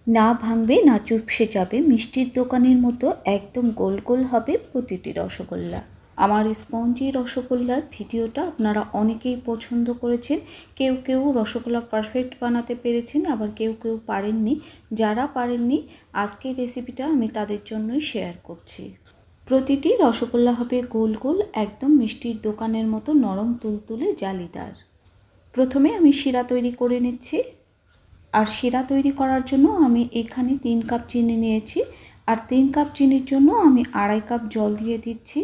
না ভাঙবে না চুপসে যাবে, মিষ্টির দোকানের মতো একদম গোল গোল হবে প্রতিটি রসগোল্লা। আমার স্পঞ্জি রসগোল্লার ভিডিওটা আপনারা অনেকেই পছন্দ করেছেন। কেউ কেউ রসগোল্লা পারফেক্ট বানাতে পেরেছেন, আবার কেউ কেউ পারেননি। যারা পারেননি আজকের রেসিপিটা আমি তাদের জন্যই শেয়ার করছি। প্রতিটি রসগোল্লা হবে গোল গোল, একদম মিষ্টির দোকানের মতো নরম তুলতুলে জালিদার। প্রথমে আমি শিরা তৈরি করে নিচ্ছি। আর শিরা তৈরি করার জন্য আমি এখানে 3 কাপ চিনি নিয়েছি, আর 3 কাপ চিনির জন্য আমি 2.5 কাপ জল দিয়ে দিচ্ছি।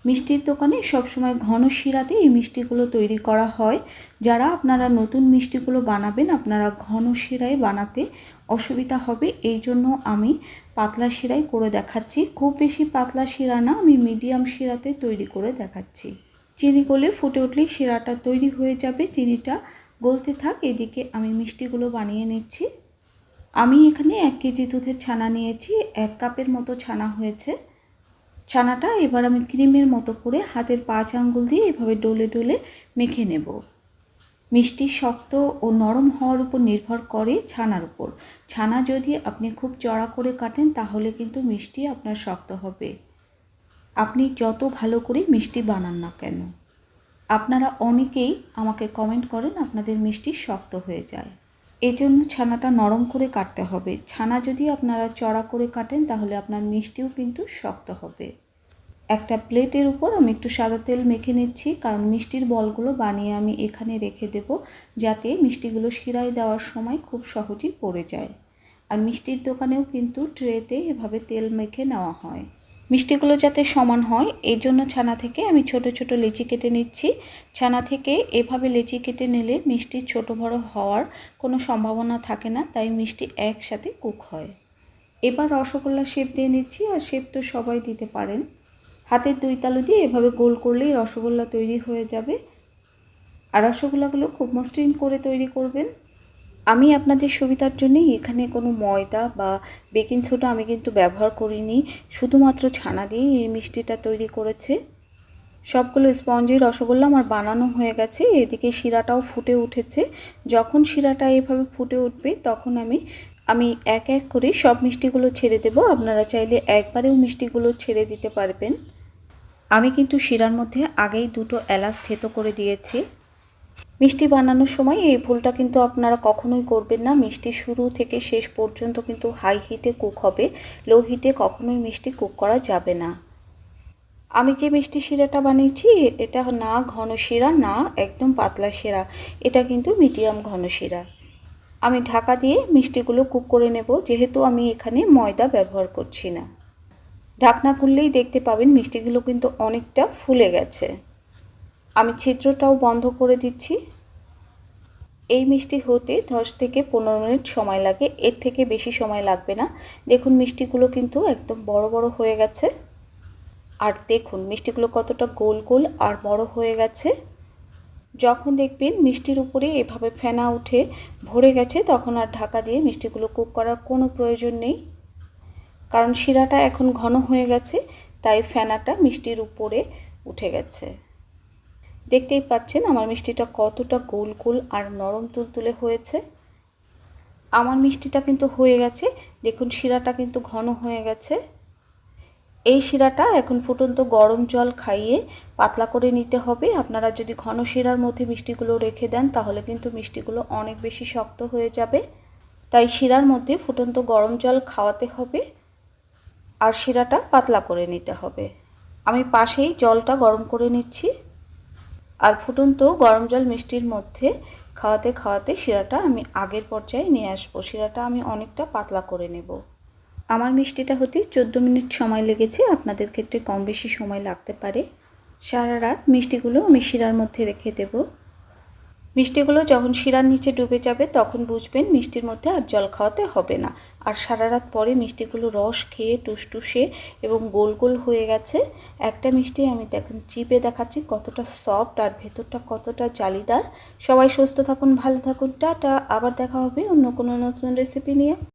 মিষ্টির দোকানে সবসময় ঘন শিরাতে এই মিষ্টিগুলো তৈরি করা হয়। যারা আপনারা নতুন মিষ্টিগুলো বানাবেন, আপনারা ঘন শিরায় বানাতে অসুবিধা হবে, এই জন্য আমি পাতলা শিরায় করে দেখাচ্ছি। খুব বেশি পাতলা শিরা না, আমি মিডিয়াম শিরাতে তৈরি করে দেখাচ্ছি। চিনি গলে ফুটে উঠলেই শিরাটা তৈরি হয়ে যাবে। চিনিটা গলতে থাক, এদিকে আমি মিষ্টিগুলো বানিয়ে নিচ্ছি। আমি এখানে 1 কেজি দুধের ছানা নিয়েছি, 1 কাপের মতো ছানা হয়েছে। ছানাটা এবার আমি ক্রিমের মতো করে হাতের 5 আঙ্গুল দিয়ে এভাবে ডলে ডলে মেখে নেব। মিষ্টি শক্ত ও নরম হওয়ার উপর নির্ভর করে ছানার উপর। ছানা যদি আপনি খুব চড়া করে কাটেন তাহলে কিন্তু মিষ্টি আপনার শক্ত হবে, আপনি যত ভালো করে মিষ্টি বানান না কেন। আপনারা অনেকেই আমাকে কমেন্ট করেন আপনাদের মিষ্টি শক্ত হয়ে যায়, এই জন্য ছানাটা নরম করে কাটতে হবে। ছানা যদি আপনারা চড়া করে কাটেন তাহলে আপনার মিষ্টিও কিন্তু শক্ত হবে। একটা প্লেটের উপর আমি একটু সাদা তেল মেখে নিচ্ছি, কারণ মিষ্টির বলগুলো বানিয়ে আমি এখানে রেখে দেব, যাতে মিষ্টিগুলো শিরায় দেওয়ার সময় খুব সহজেই পড়ে যায়। আর মিষ্টির দোকানেও কিন্তু ট্রেতে এভাবে তেল মেখে নেওয়া হয়। মিষ্টিগুলো যাতে সমান হয় এই জন্য ছানা থেকে আমি ছোট ছোট লেচি কেটে নিচ্ছি। ছানা থেকে এভাবে লেচি কেটে নিলে মিষ্টি ছোট বড় হওয়ার কোনো সম্ভাবনা থাকে না, তাই মিষ্টি একসাথে কুক হয়। এবার রসগোল্লার শেপ দিয়ে নিচ্ছি, আর শেপ তো সবাই দিতে পারেন। হাতের 2 তালু দিয়ে এভাবে গোল করলেই রসগোল্লা তৈরি হয়ে যাবে। আর রসগোল্লাগুলো খুব মসৃণ করে তৈরি করবেন। আমি আপনাদের সুবিধার জন্যই এখানে কোনো ময়দা বা বেকিং সোডা আমি কিন্তু ব্যবহার করিনি, শুধুমাত্র ছানা দিয়েই এই মিষ্টিটা তৈরি করেছে। সবগুলো স্পঞ্জি রসগোল্লা আমার বানানো হয়ে গেছে, এদিকে শিরাটাও ফুটে উঠেছে। যখন শিরাটা এভাবে ফুটে উঠবে তখন আমি এক এক করে সব মিষ্টিগুলো ছেড়ে দেব। আপনারা চাইলে একবারেও মিষ্টিগুলো ছেড়ে দিতে পারবেন। আমি কিন্তু শিরার মধ্যে আগেই 2টো এলাচ থেতো করে দিয়েছি। মিষ্টি বানানোর সময় এই ভুলটা কিন্তু আপনারা কখনোই করবেন না। মিষ্টি শুরু থেকে শেষ পর্যন্ত কিন্তু হাই হিটে কুক হবে, লো হিটে কখনোই মিষ্টি কুক করা যাবে না। আমি যে মিষ্টি শিরাটা বানিয়েছি এটা না ঘন শিরা না একদম পাতলা শিরা, এটা কিন্তু মিডিয়াম ঘন শিরা। আমি ঢাকা দিয়ে মিষ্টিগুলো কুক করে নেব, যেহেতু আমি এখানে ময়দা ব্যবহার করছি না। ঢাকনা খুললেই দেখতে পাবেন মিষ্টিগুলো কিন্তু অনেকটা ফুলে গেছে। আমি ছিদ্রটাও বন্ধ করে দিচ্ছি। এই মিষ্টি হতে 10 থেকে 15 মিনিট সময় লাগে, এর থেকে বেশি সময় লাগবে না। দেখুন মিষ্টিগুলো কিন্তু একদম বড় বড় হয়ে গেছে। আর দেখুন মিষ্টিগুলো কতটা গোল গোল আর বড় হয়ে গেছে। যখন দেখবেন মিষ্টির উপরে এভাবে ফেনা উঠে ভরে গেছে তখন আর ঢাকা দিয়ে মিষ্টিগুলো কুক করার কোনো প্রয়োজন নেই, কারণ শিরাটা এখন ঘন হয়ে গেছে, তাই ফেনাটা মিষ্টির উপরে উঠে গেছে। দেখতেই পাচ্ছেন আমার মিষ্টিটা কতটা গোল গোল আর নরম তুলতুলে হয়েছে। আমার মিষ্টিটা কিন্তু হয়ে গেছে, দেখুন শিরাটা কিন্তু ঘন হয়ে গেছে। এই শিরাটা এখন ফুটন্ত গরম জল খাইয়ে পাতলা করে নিতে হবে। আপনারা যদি ঘন শিরার মধ্যে মিষ্টিগুলো রেখে দেন তাহলে কিন্তু মিষ্টিগুলো অনেক বেশি শক্ত হয়ে যাবে, তাই শিরার মধ্যে ফুটন্ত গরম জল খাওয়াতে হবে আর শিরাটা পাতলা করে নিতে হবে। আমি পাশেই জলটা গরম করে নিচ্ছি, আর ফুটন্ত গরম জল মিষ্টির মধ্যে খাওয়াতে খাওয়াতে শিরাটা আমি আগের পর্যায়ে নিয়ে আসবো। শিরাটা আমি অনেকটা পাতলা করে নেব। আমার মিষ্টিটা হতে 14 মিনিট সময় লেগেছে, আপনাদের ক্ষেত্রে কম বেশি সময় লাগতে পারে। সারা রাত মিষ্টিগুলো আমি শিরার মধ্যে রেখে দেব। মিষ্টিগুলো যখন শিরার নিচে ডুবে যাবে তখন বুঝবেন মিষ্টির মধ্যে আর জল খাওয়াতে হবে না। আর সারা রাত পরে মিষ্টিগুলো রস খেয়ে টুসটুসে এবং গোল গোল হয়ে গেছে। একটা মিষ্টি আমি দেখুন চিপে দেখাচ্ছি কতটা সফট আর ভেতরটা কতটা জালিদার। সবাই সুস্থ থাকুন, ভালো থাকুন, টাটা। আবার দেখা হবে অন্য কোনো নতুন রেসিপি নিয়ে।